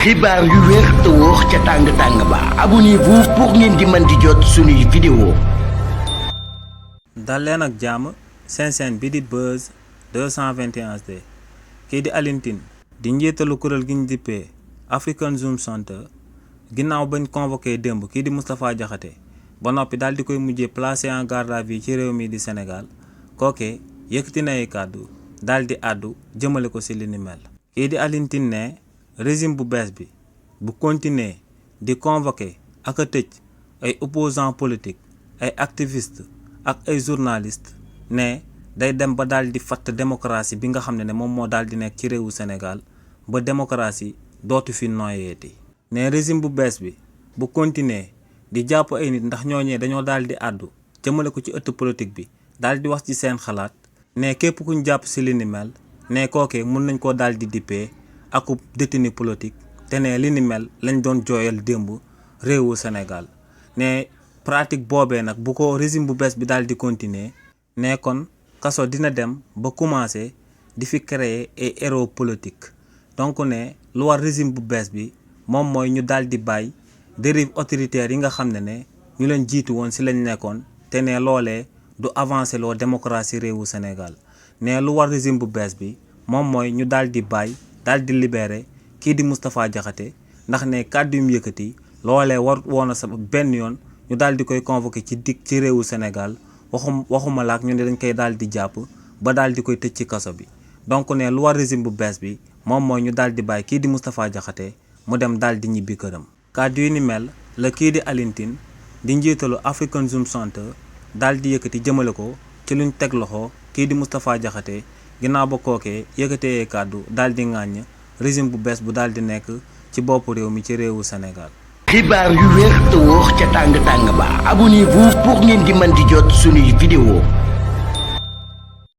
xibaar yu wér te wóor ca tàng-tàng ba abonnez-vous pour ngeen di mën di jot suñuy vidéo. dal leen ak jàmm seen chaîne bi di Buzz 221HD kii di Alioune Tine di njiitalu kuréel gi ñu dippee African Zoom Center ginnaaw bañ convoqué démb kii di Moustapha Diakhaté ba noppi daal di koy mujjee placé en garde à vue ci réew mi di Sénégal kookee yëkkati na ay kàddu daal di àddu jëmale ko ci li ni mel. kii di Alioune Tine ne régime bu bees bi bu continuer di convoquer ak a tëj ay opposants politiques ay activistes ak ay journalistes ne day dem ba daal di fatt démocratie bi nga xam ne moom moo daal di nekk ci réewu Sénégal ba démocratie dootu fi noyeeti. ne régime bu bees bi bu continuer di jàpp ay nit ndax ñooñee dañoo daal di àddu jëmale ko ci ëtt politique bi daal di wax ci seen xalaat ne képp kuñ jàpp ci li ni mel ne kookee mun nañ koo daal di dippee akub détenu politique te ne li ni mel lañ doon jooyal démb réewu Sénégal ne pratique boobee nag bu ko régime bu bees bi daal di continuer ne kon kaso dina dem ba commencer di fi créer ay héros politique. donc ne lu war régime bu bees bi moom mooy ñu daal di bàyyi dérive autoritaire yi nga xam ne ñu leen jiitu woon ci lañ nekkoon te ne loolee du avancer loo démocratie réewu Sénégal ne lu war régime bu bees bi moom mooy ñu daal di bàyyi daal di libéré kii di Moustapha Diakhaté ndax ne kàddu yu mu yëkkati loolee war woon a sa benn yoon ñu daal di koy convoqué ci réewu Sénégal waxuma laak ñu ne dañ koy daal di jàpp ba daal di koy tëj ci kaso bi. donc ne lu war régime bu bees bi moom mooy ñu daal di bàyyi kii di Moustapha Diakhaté mu dem daal di ñibbi këram. kàddu yu ni mel la kii di Alioune Tine di njiitalu African Zoom Center daal di yëkkati jëmale ko ci luñ teg loxo kii di Moustapha Diakhaté ginnaaw ba kookee yëkkatee kàddu daal di ŋàññ régime bu bees bu daal di nekk ci boppu réew mi ci réewu Sénégal. xibaar yu wér te wóor ca tàng-tàng ba abonnez-vous pour ngeen di mën di jot suñuy vidéo.